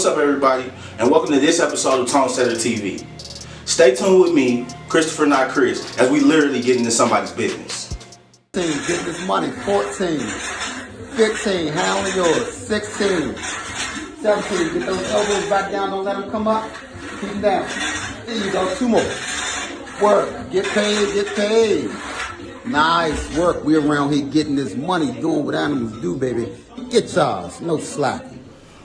what's up everybody, and welcome to this episode of ToneSetterTV. Stay tuned with me, Christopher not Chris, as we literally get into somebody's business. 15, get this money. 14, 15, handle yours. 16, 17, get those elbows back down, don't let them come up. Keep them down. There you go, 2 more. Work, get paid, get paid. Nice work. We around here getting this money, doing what animals do, baby. Get y'all, no slack.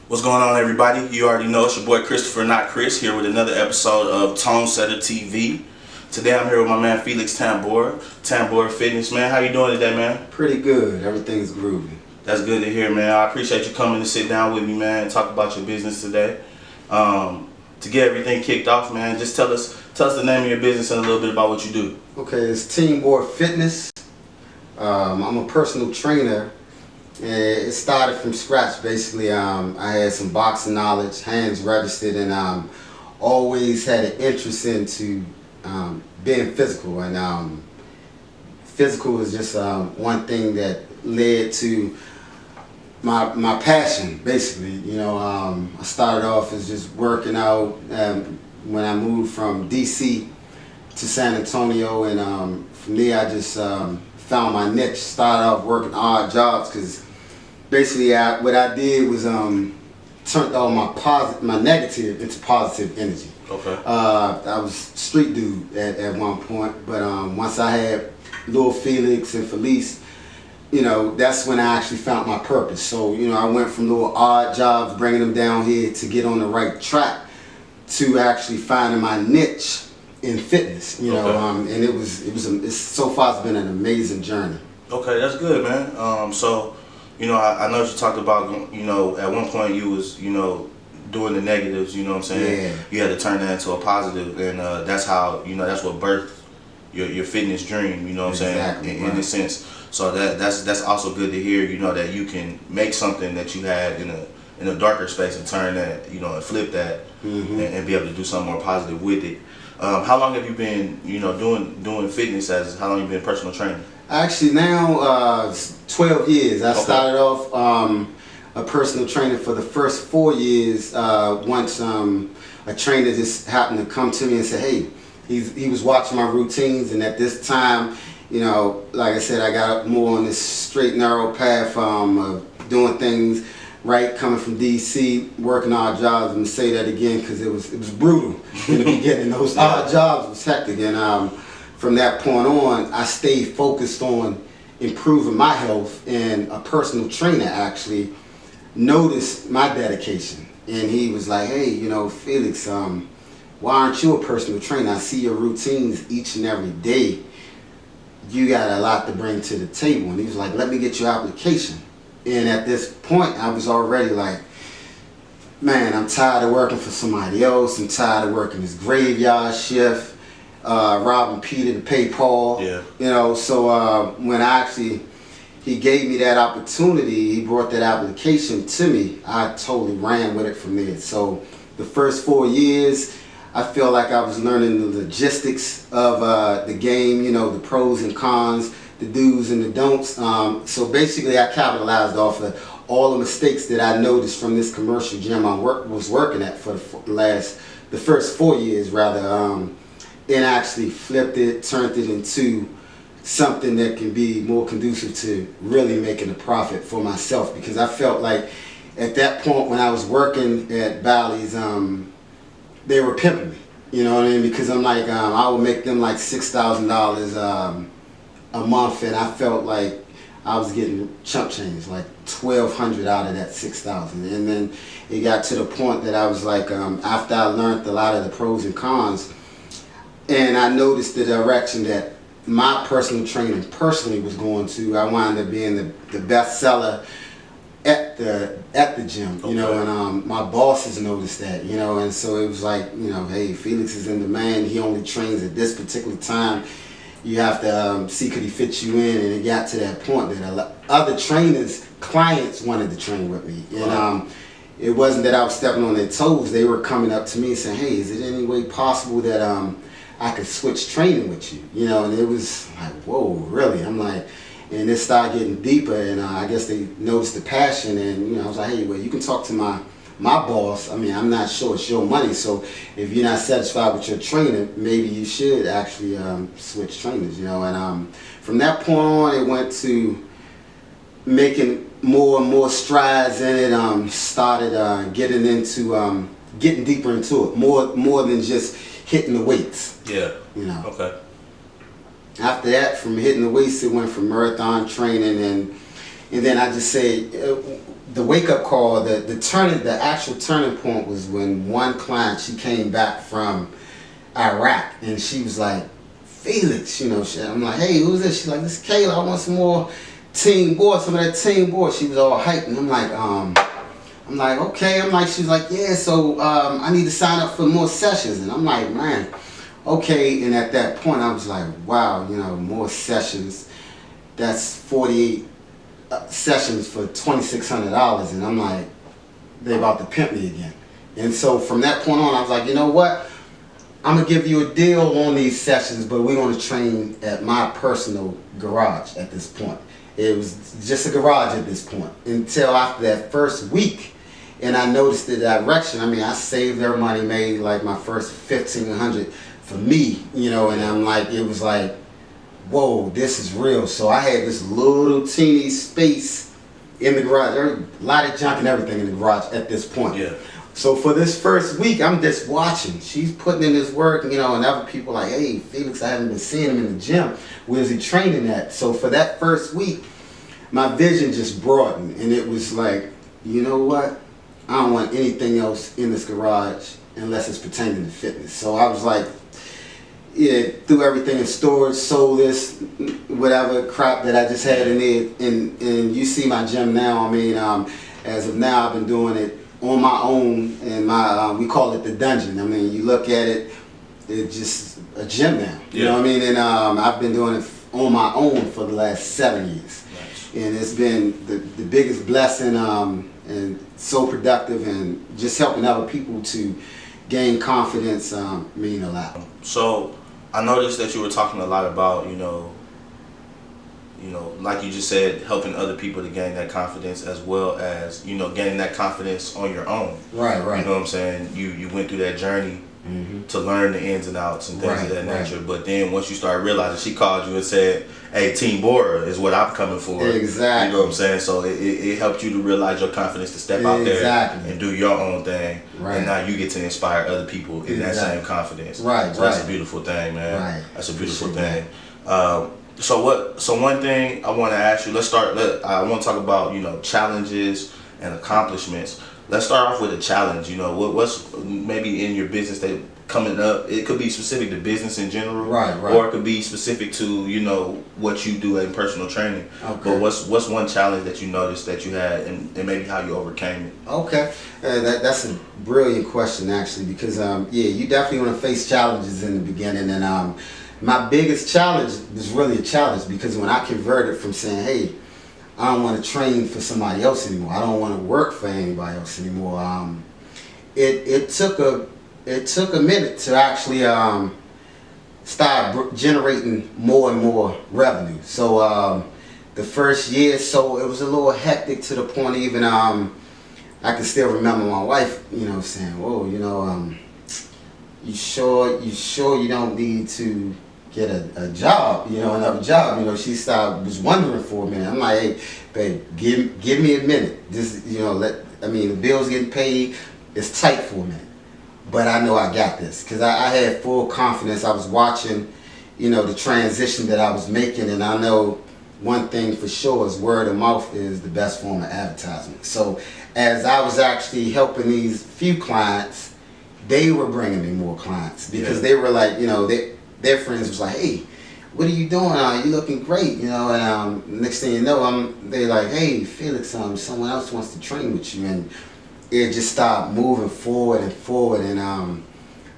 What's going on everybody? You already know it's your boy Christopher not Chris here with another episode of ToneSetterTV. Today I'm here with my man Felix Tambora Fitness, man. How you doing today, man? Pretty good. Everything's groovy. That's good to hear, man. I appreciate you coming to sit down with me, man, and talk about your business today. To get everything kicked off, man, just tell us the name of your business and a little bit about what you do. Okay, it's Bora Fitness. I'm a personal trainer. It started from scratch, basically. I had some boxing knowledge, hands registered, and always had an interest into being physical. And physical is just one thing that led to my passion, basically. You know, I started off as just working out when I moved from DC to San Antonio, and from there I just found my niche. Started off working odd jobs because basically what I did was turned all my negative into positive energy. Okay. I was street dude at one point, but once I had little Felix and Felixs, you know, that's when I actually found my purpose. So, you know, I went from little odd jobs, bringing them down here to get on the right track to actually finding my niche in fitness. You know, and it's so far it's been an amazing journey. Okay, that's good, man. So, you know, I know you talked about, you know, at one point you was, you know, doing the negatives, you know what I'm saying? Yeah. You had to turn that into a positive, and that's how, you know, that's what birthed your fitness dream, you know what I'm saying? In a sense. So that's also good to hear, you know, that you can make something that you had in a darker space and turn that, you know, and flip that and be able to do something more positive with it. How long have you been, you know, doing fitness how long have you been personal training? Actually now 12 years. I started off a personal trainer for the first 4 years. Once a trainer just happened to come to me and say, hey, he was watching my routines, and at this time, you know, like I said, I got more on this straight narrow path of doing things right, coming from DC, working odd jobs. And say that again because it was brutal in the beginning. Those odd jobs was hectic, and from that point on, I stayed focused on improving my health, and a personal trainer actually noticed my dedication, and he was like, hey, you know, Felix, why aren't you a personal trainer? I see your routines each and every day. You got a lot to bring to the table. And he was like, let me get your application. And at this point, I was already like, man, I'm tired of working for somebody else. I'm tired of working this graveyard shift, robbing Peter to pay Paul. Yeah. You know, so when he gave me that opportunity, he brought that application to me, I totally ran with it from there. So the first 4 years, I feel like I was learning the logistics of the game, you know, the pros and cons, the do's and the don'ts. So basically I capitalized off of all the mistakes that I noticed from this commercial gym I was working at for the first 4 years rather, and actually flipped it, turned it into something that can be more conducive to really making a profit for myself, because I felt like at that point when I was working at Bally's, they were pimping me, you know what I mean? Because I'm like, I would make them like $6,000 a month, and I felt like I was getting chump change, like $1,200 out of that $6,000. And then it got to the point that I was like, after I learned a lot of the pros and cons, and I noticed the direction that my personal training personally was going to, I wound up being the best seller at the gym, you know, and my bosses noticed that, you know, and so it was like, you know, hey, Felix is in demand. He only trains at this particular time. You have to see could he fit you in, and it got to that point that other trainers, clients wanted to train with me, and it wasn't that I was stepping on their toes. They were coming up to me saying, hey, is it any way possible that I could switch training with you, you know? And it was like, whoa, really? I'm like, and it started getting deeper, and I guess they noticed the passion, and you know, I was like, hey, well, you can talk to my my boss, I mean, I'm not sure, it's your money. So if you're not satisfied with your trainer, maybe you should actually switch trainers, you know. And from that point on, it went to making more and more strides in it. Started getting into getting deeper into it, more than just hitting the weights. Yeah. You know. Okay. After that, from hitting the weights, it went from marathon training, and then I just say the wake up call, the actual turning point was when one client, she came back from Iraq, and she was like, Felix, you know, I'm like, hey, who's this? She's like, this is Kayla. I want some more Team Bora, some of that Team Bora. She was all hyped, and I'm like, okay. I'm like, she's like, yeah, so I need to sign up for more sessions, and I'm like, man. Okay, and at that point I was like, wow, you know, more sessions. That's 48 sessions for $2,600, and I'm like, they about to pimp me again. And so from that point on, I was like, you know what? I'm gonna give you a deal on these sessions, but we're gonna train at my personal garage at this point. It was just a garage at this point until after that first week, and I noticed the direction. I mean, I saved their money, made like my first $1,500 for me, you know, and I'm like, it was like, whoa, this is real. So I had this little teeny space in the garage. There was a lot of junk and everything in the garage at this point. Yeah. So for this first week, I'm just watching. She's putting in this work, you know, and other people like, hey, Felix, I haven't been seeing him in the gym. Where's he training at? So for that first week, my vision just broadened, and it was like, you know what? I don't want anything else in this garage unless it's pertaining to fitness. So I was like, yeah, threw everything in storage, sold this, whatever crap that I just had in there, and you see my gym now. I mean, as of now, I've been doing it on my own, and my we call it the dungeon. I mean, you look at it, it's just a gym now. You know what I mean? And I've been doing it on my own for the last 7 years, and it's been the biggest blessing, and so productive, and just helping other people to gain confidence mean a lot. So I noticed that you were talking a lot about, you know, like you just said, helping other people to gain that confidence, as well as, you know, gaining that confidence on your own. Right. You know what I'm saying? You went through that journey to learn the ins and outs and things of that nature. But then once you started realizing, she called you and said, hey, Team Bora is what I'm coming for. Exactly. You know what I'm saying? So it helped you to realize your confidence to step out there and do your own thing. Right. And now you get to inspire other people in that same confidence. Right. So that's a beautiful thing, man. Right. That's a beautiful thing. So one thing I want to ask you, I want to talk about, you know, challenges and accomplishments. Let's start off with a challenge. You know, what's maybe in your business that coming up? It could be specific to business in general, right. Or it could be specific to, you know, what you do in personal training. Okay. But what's one challenge that you noticed that you had, and maybe how you overcame it? Okay, that's a brilliant question, actually, because yeah, you definitely want to face challenges in the beginning, and my biggest challenge was really a challenge, because when I converted from saying, hey, I don't want to train for somebody else anymore, I don't want to work for anybody else anymore, it took a minute to actually start generating more and more revenue. So the first year, so it was a little hectic, to the point even I can still remember my wife, you know, saying, whoa, you know, you sure you don't need to get a job, you know, another job. You know, she was wondering for a minute. I'm like, hey, babe, give me a minute. Just, you know, the bills getting paid. It's tight for a minute, but I know I got this, because I had full confidence. I was watching, you know, the transition that I was making, and I know one thing for sure is word of mouth is the best form of advertisement. So as I was actually helping these few clients, they were bringing me more clients, because they were like, you know, their friends was like, hey, what are you doing? You looking great, you know. And next thing you know, they're like, hey, Felix, someone else wants to train with you, and it just started moving forward and forward. And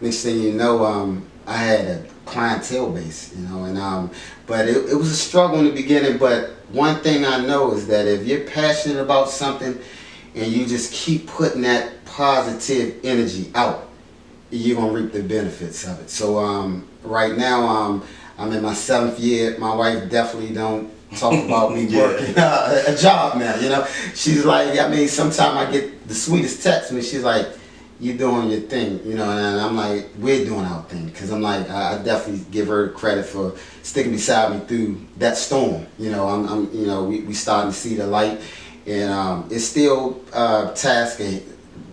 next thing you know, I had a clientele base, you know. And but it was a struggle in the beginning. But one thing I know is that if you're passionate about something and you just keep putting that positive energy out, you're gonna reap the benefits of it. So right now, I'm in my 7th year. My wife definitely don't talk about me working a job now, you know. She's like, I mean, sometimes I get the sweetest text when she's like, you doing your thing, you know, and I'm like, we're doing our thing, because I'm like, I definitely give her credit for sticking beside me through that storm, you know. I'm you know, we starting to see the light, and it's still a task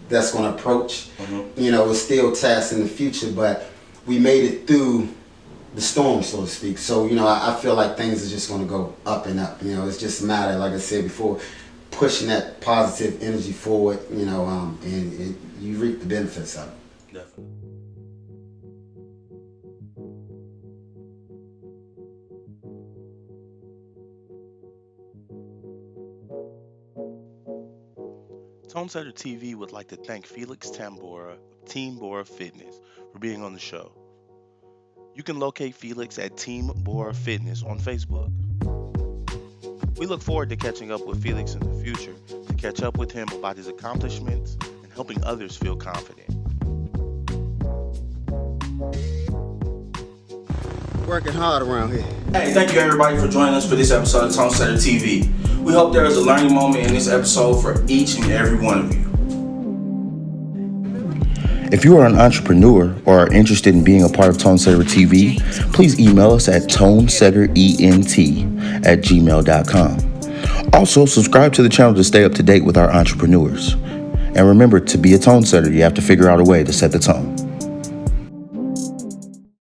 that's going to approach, you know, it's still tasks in the future, but we made it through the storm, so to speak. So, you know, I feel like things are just going to go up and up, you know. It's just a matter, like I said before, pushing that positive energy forward, you know, and you reap the benefits of it. Definitely. ToneSetterTV would like to thank Felix Tambora of Team Bora Fitness for being on the show. You can locate Felix at Team Bora Fitness on Facebook. We look forward to catching up with Felix in the future to catch up with him about his accomplishments and helping others feel confident. Working hard around here. Hey, thank you everybody for joining us for this episode of ToneSetterTV. We hope there is a learning moment in this episode for each and every one of you. If you are an entrepreneur or are interested in being a part of ToneSetterTV, please email us at tonesetterent@gmail.com. Also, subscribe to the channel to stay up to date with our entrepreneurs. And remember, to be a tone setter, you have to figure out a way to set the tone.